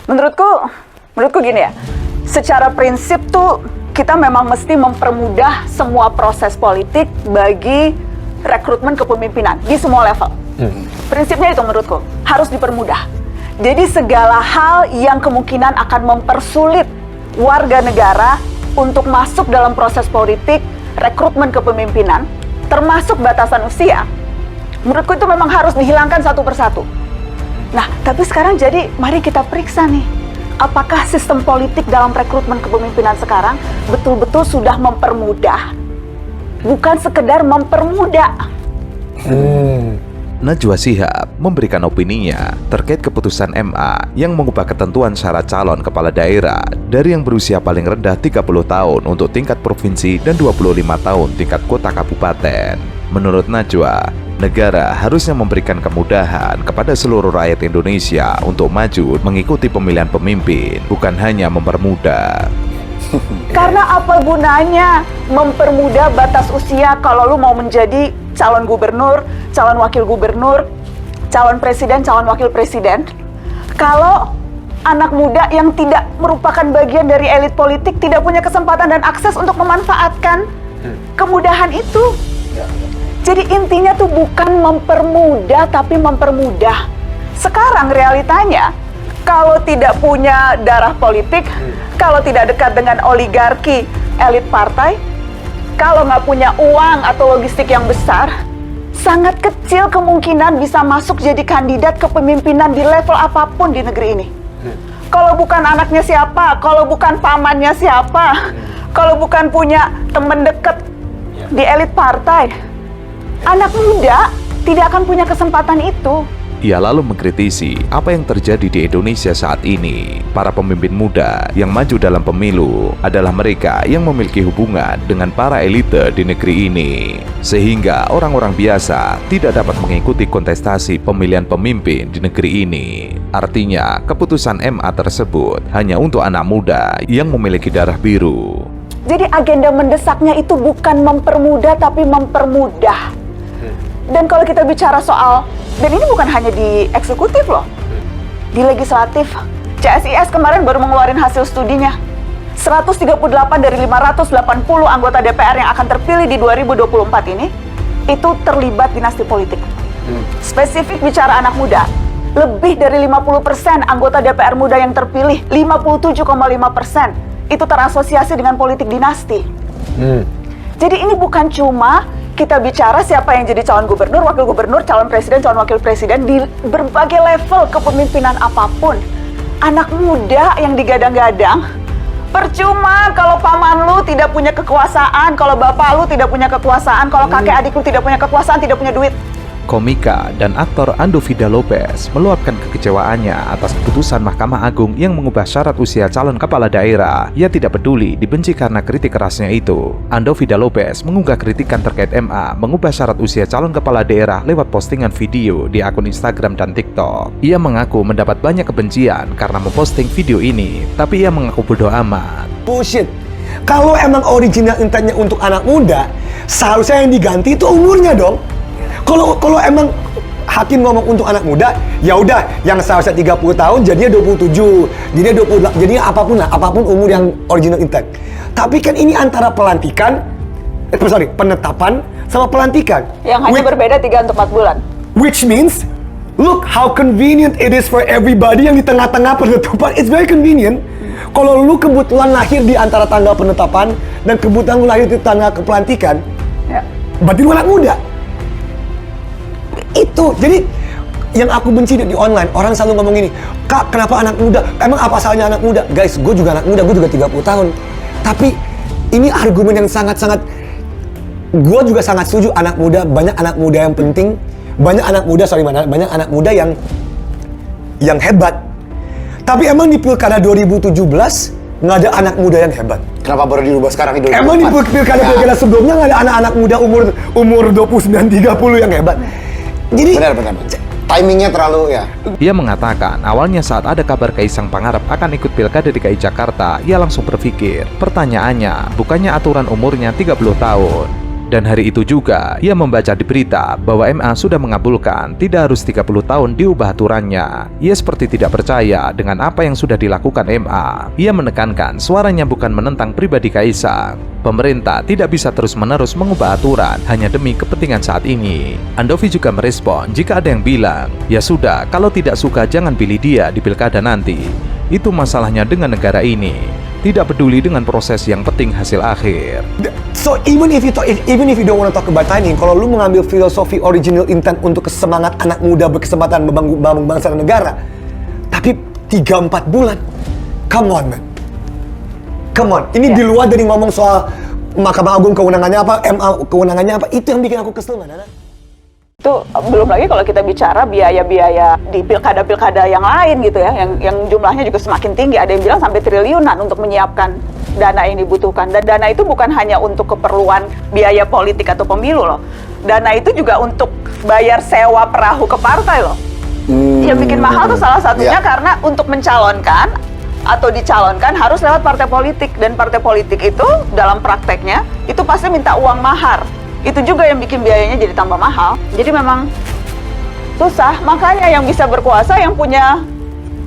Menurutku gini ya, secara prinsip tuh kita memang mesti mempermudah semua proses politik bagi rekrutmen kepemimpinan di semua level. Prinsipnya itu menurutku harus dipermudah. Jadi segala hal yang kemungkinan akan mempersulit warga negara untuk masuk dalam proses politik, rekrutmen kepemimpinan, termasuk batasan usia, menurutku itu memang harus dihilangkan satu persatu. Nah, tapi sekarang jadi mari kita periksa nih, apakah sistem politik dalam rekrutmen kepemimpinan sekarang betul-betul sudah mempermudah, bukan sekedar mempermudah. Najwa Shihab memberikan opininya terkait keputusan MA yang mengubah ketentuan syarat calon kepala daerah dari yang berusia paling rendah 30 tahun untuk tingkat provinsi dan 25 tahun tingkat kota kabupaten. Menurut Najwa, negara harusnya memberikan kemudahan kepada seluruh rakyat Indonesia untuk maju mengikuti pemilihan pemimpin, bukan hanya mempermudah. Karena apa gunanya mempermudah batas usia kalau lu mau menjadi calon gubernur, calon wakil gubernur, calon presiden, calon wakil presiden, kalau anak muda yang tidak merupakan bagian dari elit politik tidak punya kesempatan dan akses untuk memanfaatkan kemudahan itu. Jadi intinya tuh bukan mempermudah tapi mempermudah. Sekarang realitanya, kalau tidak punya darah politik, kalau tidak dekat dengan oligarki elit partai, kalau nggak punya uang atau logistik yang besar, sangat kecil kemungkinan bisa masuk jadi kandidat kepemimpinan di level apapun di negeri ini. Kalau bukan anaknya siapa, kalau bukan pamannya siapa, kalau bukan punya teman dekat di elit partai, anak muda tidak akan punya kesempatan itu. Ia lalu mengkritisi apa yang terjadi di Indonesia saat ini. Para pemimpin muda yang maju dalam pemilu adalah mereka yang memiliki hubungan dengan para elite di negeri ini, sehingga orang-orang biasa tidak dapat mengikuti kontestasi pemilihan pemimpin di negeri ini. Artinya, keputusan MA tersebut hanya untuk anak muda yang memiliki darah biru. Jadi agenda mendesaknya itu bukan mempermudah tapi mempermudah. Dan kalau kita bicara soal, dan ini bukan hanya di eksekutif loh, di legislatif, CSIS kemarin baru mengeluarkan hasil studinya. 138 dari 580 anggota DPR yang akan terpilih di 2024 ini, itu terlibat dinasti politik. Spesifik bicara anak muda, lebih dari 50% anggota DPR muda yang terpilih, 57,5%, itu terasosiasi dengan politik dinasti. Jadi ini bukan cuma kita bicara siapa yang jadi calon gubernur, wakil gubernur, calon presiden, calon wakil presiden di berbagai level kepemimpinan apapun. Anak muda yang digadang-gadang, percuma kalau paman lu tidak punya kekuasaan, kalau bapak lu tidak punya kekuasaan, kalau kakek adik lu tidak punya kekuasaan, tidak punya duit. Komika dan aktor Ando Vida Lopez meluapkan kekecewaannya atas keputusan Mahkamah Agung yang mengubah syarat usia calon kepala daerah. Ia tidak peduli dibenci karena kritik kerasnya itu. Ando Vida Lopez mengunggah kritikan terkait MA mengubah syarat usia calon kepala daerah lewat postingan video di akun Instagram dan TikTok. Ia mengaku mendapat banyak kebencian karena memposting video ini, tapi ia mengaku bodoh amat. Bullshit. Kalau emang original intentnya untuk anak muda, seharusnya yang diganti itu umurnya dong. Kalau emang hakim ngomong untuk anak muda, ya udah yang seharusnya 30 tahun jadinya 27, jadinya 28, jadinya apapun umur yang original intent. Tapi kan ini antara penetapan sama pelantikan. Yang hanya berbeda 3 untuk 4 bulan. Which means, look how convenient it is for everybody yang di tengah-tengah penetapan. It's very convenient. Kalau lu kebetulan lahir di antara tanggal penetapan dan kebetulan lu lahir di tanggal pelantikan, berarti lu anak muda. Itu, jadi yang aku benci di online, orang selalu ngomong gini, Kak, kenapa anak muda? Emang apa salahnya anak muda? Guys, gue juga anak muda, gue juga 30 tahun. Tapi ini argumen yang sangat-sangat, gue juga sangat setuju anak muda, banyak anak muda yang penting, banyak anak muda yang hebat. Tapi emang di Pilkada 2017 nggak ada anak muda yang hebat. Kenapa baru dirubah sekarang itu? Emang di Pilkada sebelumnya nggak ada anak-anak muda umur 29-30 yang hebat. Jadi benar. Timingnya terlalu ya. Ia mengatakan awalnya saat ada kabar Kaisang Pangarep akan ikut Pilkada DKI Jakarta, ia langsung berpikir, pertanyaannya bukannya aturan umurnya 30 tahun. Dan hari itu juga, ia membaca di berita bahwa MA sudah mengabulkan tidak harus 30 tahun diubah aturannya. Ia seperti tidak percaya dengan apa yang sudah dilakukan MA. Ia menekankan suaranya bukan menentang pribadi Kaisang. Pemerintah tidak bisa terus-menerus mengubah aturan hanya demi kepentingan saat ini. Andovi juga merespon jika ada yang bilang, ya sudah, kalau tidak suka jangan pilih dia di pilkada nanti. Itu masalahnya dengan negara ini. Tidak peduli dengan proses, yang penting hasil akhir. So even if you don't want to talk about timing, kalau lu mengambil filosofi original intent untuk kesemangat anak muda berkesempatan membangun bangsa dan negara, tapi 3-4 bulan, come on man, come on. Ini di luar dari ngomong soal Mahkamah Agung kewenangannya apa, MA kewenangannya apa, itu yang bikin aku kesel, Nana. Itu belum lagi kalau kita bicara biaya-biaya di pilkada-pilkada yang lain gitu ya, yang jumlahnya juga semakin tinggi. Ada yang bilang sampai triliunan untuk menyiapkan dana yang dibutuhkan. Dan dana itu bukan hanya untuk keperluan biaya politik atau pemilu loh. Dana itu juga untuk bayar sewa perahu ke partai loh. Yang bikin mahal tuh salah satunya karena untuk mencalonkan atau dicalonkan harus lewat partai politik. Dan partai politik itu dalam prakteknya itu pasti minta uang mahar. Itu juga yang bikin biayanya jadi tambah mahal. Jadi memang susah. Makanya yang bisa berkuasa yang punya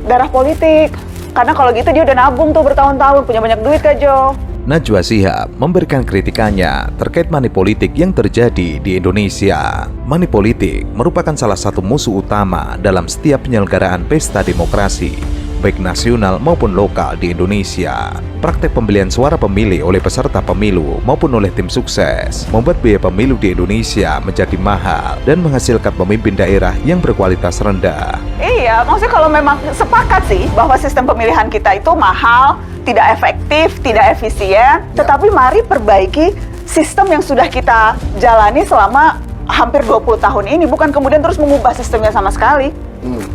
darah politik. Karena kalau gitu dia udah nabung tuh bertahun-tahun, punya banyak duit Kak Jo. Najwa Shihab memberikan kritikannya terkait money politik yang terjadi di Indonesia. Money politik merupakan salah satu musuh utama dalam setiap penyelenggaraan pesta demokrasi, baik nasional maupun lokal di Indonesia. Praktek pembelian suara pemilih oleh peserta pemilu maupun oleh tim sukses membuat biaya pemilu di Indonesia menjadi mahal dan menghasilkan pemimpin daerah yang berkualitas rendah. Iya, maksudnya kalau memang sepakat sih bahwa sistem pemilihan kita itu mahal, tidak efektif, tidak efisien, tetapi mari perbaiki sistem yang sudah kita jalani selama hampir 20 tahun ini, bukan kemudian terus mengubah sistemnya sama sekali.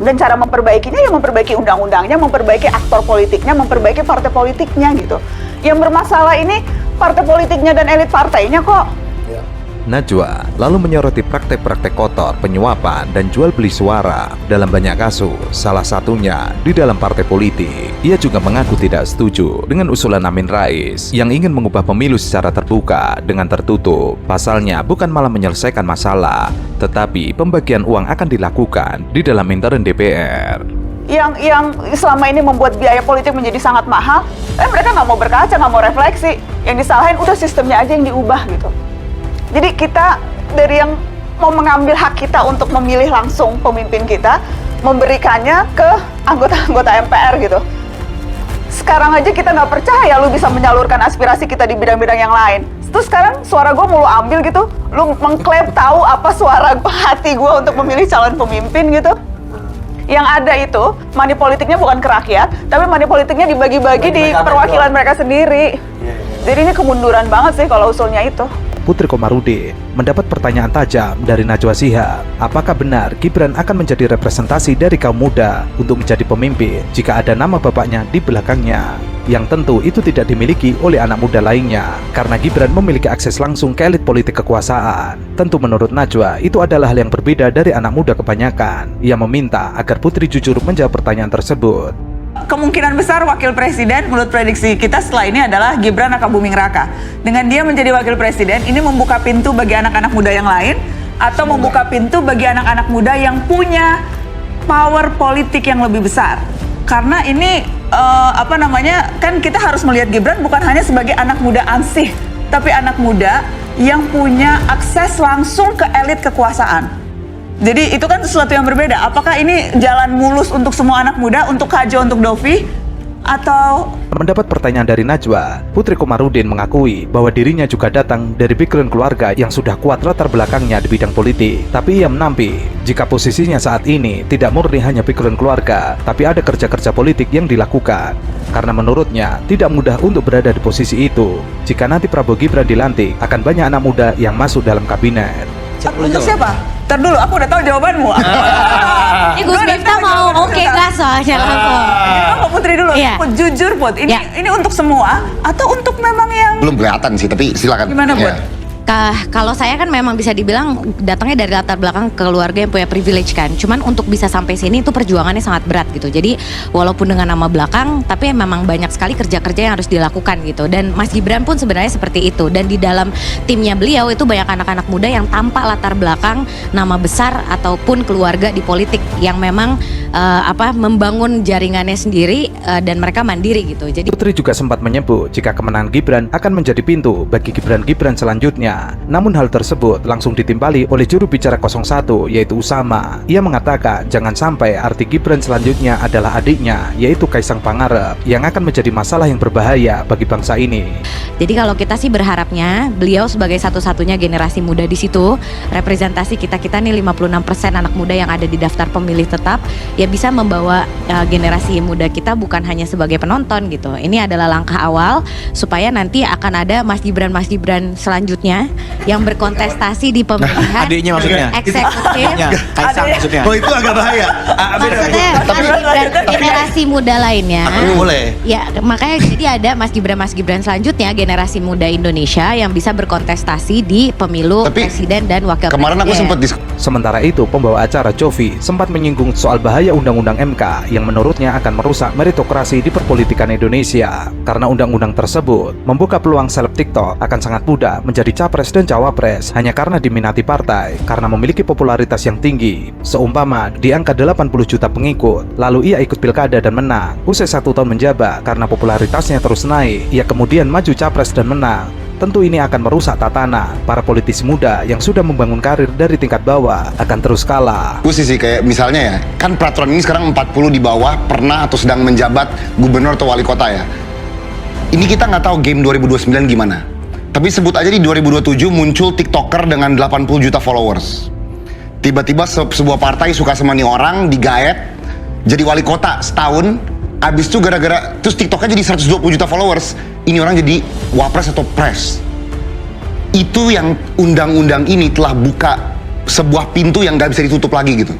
Dan cara memperbaikinya ya memperbaiki undang-undangnya, memperbaiki aktor politiknya, memperbaiki partai politiknya gitu. Yang bermasalah ini partai politiknya dan elit partainya kok. Najwa lalu menyoroti praktek-praktek kotor, penyuapan, dan jual beli suara dalam banyak kasus, salah satunya di dalam partai politik. Ia juga mengaku tidak setuju dengan usulan Amin Rais yang ingin mengubah pemilu secara terbuka dengan tertutup. Pasalnya bukan malah menyelesaikan masalah, tetapi pembagian uang akan dilakukan di dalam intern DPR. Yang selama ini membuat biaya politik menjadi sangat mahal, mereka nggak mau berkaca, nggak mau refleksi. Yang disalahin udah sistemnya aja yang diubah gitu. Jadi kita dari yang mau mengambil hak kita untuk memilih langsung pemimpin kita, memberikannya ke anggota-anggota MPR gitu. Sekarang aja kita nggak percaya lu bisa menyalurkan aspirasi kita di bidang-bidang yang lain. Terus sekarang suara gue mau lu ambil gitu, lu mengklaim tahu apa suara hati gue untuk memilih calon pemimpin gitu. Yang ada itu, money politiknya bukan ke rakyat, tapi money politiknya dibagi-bagi di perwakilan mereka sendiri. Jadi ini kemunduran banget sih kalau usulnya itu. Putri Komarudin mendapat pertanyaan tajam dari Najwa Shihab. Apakah benar Gibran akan menjadi representasi dari kaum muda untuk menjadi pemimpin jika ada nama bapaknya di belakangnya? Yang tentu itu tidak dimiliki oleh anak muda lainnya, karena Gibran memiliki akses langsung ke elit politik kekuasaan. Tentu menurut Najwa, itu adalah hal yang berbeda dari anak muda kebanyakan. Ia meminta agar Putri jujur menjawab pertanyaan tersebut. Kemungkinan besar wakil presiden menurut prediksi kita setelah ini adalah Gibran Rakabuming Raka. Dengan dia menjadi wakil presiden, ini membuka pintu bagi anak-anak muda yang lain atau membuka pintu bagi anak-anak muda yang punya power politik yang lebih besar. Karena ini kan kita harus melihat Gibran bukan hanya sebagai anak muda ansih, tapi anak muda yang punya akses langsung ke elit kekuasaan. Jadi itu kan sesuatu yang berbeda. Apakah ini jalan mulus untuk semua anak muda, untuk Kak Jo, untuk Dovi, atau... Mendapat pertanyaan dari Najwa, Putri Komarudin mengakui bahwa dirinya juga datang dari background keluarga yang sudah kuat latar belakangnya di bidang politik. Tapi ia menampik jika posisinya saat ini tidak murni hanya background keluarga, tapi ada kerja-kerja politik yang dilakukan. Karena menurutnya tidak mudah untuk berada di posisi itu. Jika nanti Prabowo Gibran dilantik, akan banyak anak muda yang masuk dalam kabinet. Untuk siapa? Ntar dulu, aku udah tahu jawabanmu. Ini Gus Miftah mau oke gas soalnya langsung. Kita Putri dulu. Iya. Put, jujur Put, ini Iya. untuk semua atau untuk memang yang... Belum kelihatan sih, tapi silakan. Gimana Put? Ya. Kalau saya kan memang bisa dibilang datangnya dari latar belakang keluarga yang punya privilege kan. Cuman untuk bisa sampai sini itu perjuangannya sangat berat gitu. Jadi walaupun dengan nama belakang, tapi memang banyak sekali kerja-kerja yang harus dilakukan gitu. Dan Mas Gibran pun sebenarnya seperti itu. Dan di dalam timnya beliau itu banyak anak-anak muda yang tanpa latar belakang nama besar ataupun keluarga di politik yang memang membangun jaringannya sendiri dan mereka mandiri gitu. Jadi Putri juga sempat menyebut jika kemenangan Gibran akan menjadi pintu bagi Gibran selanjutnya. Namun hal tersebut langsung ditimpali oleh juru bicara 01 yaitu Usama. Ia mengatakan jangan sampai arti Gibran selanjutnya adalah adiknya yaitu Kaisang Pangarep yang akan menjadi masalah yang berbahaya bagi bangsa ini. Jadi kalau kita sih berharapnya beliau sebagai satu-satunya generasi muda di situ, representasi kita nih 56% anak muda yang ada di daftar pemilih tetap, ya bisa membawa generasi muda kita bukan hanya sebagai penonton gitu. Ini adalah langkah awal supaya nanti akan ada Mas Gibran selanjutnya yang berkontestasi di pemilihan Adiknya maksudnya? eksekutif. Kaisang maksudnya? Oh itu agak bahaya. Maksudnya Mas Gibran generasi muda lainnya. Boleh. Ya makanya jadi ada Mas Gibran selanjutnya generasi muda Indonesia yang bisa berkontestasi di pemilu Tapi, presiden dan wakil Kemarin aku presiden. sempat Sementara itu, pembawa acara Jovi sempat menyinggung soal bahaya Undang-Undang MK yang menurutnya akan merusak meritokrasi di perpolitikan Indonesia. Karena undang-undang tersebut membuka peluang seleb TikTok akan sangat mudah menjadi capres dan cawapres hanya karena diminati partai, karena memiliki popularitas yang tinggi. Seumpama di angka 80 juta pengikut, lalu ia ikut pilkada dan menang. Usai 1 tahun menjabat karena popularitasnya terus naik, ia kemudian maju capres dan menang. Tentu ini akan merusak tatanan. Para politisi muda yang sudah membangun karir dari tingkat bawah akan terus kalah. Gue sih kayak misalnya ya, kan peraturan ini sekarang 40 di bawah pernah atau sedang menjabat gubernur atau wali kota ya. Ini kita nggak tahu game 2029 gimana. Tapi sebut aja di 2027 muncul TikToker dengan 80 juta followers. Tiba-tiba sebuah partai suka sama nih orang, digaet, jadi wali kota setahun. Abis itu gara-gara, terus TikToknya jadi 120 juta followers. Ini orang jadi wapres atau pres. Itu yang undang-undang ini telah buka sebuah pintu yang gak bisa ditutup lagi gitu.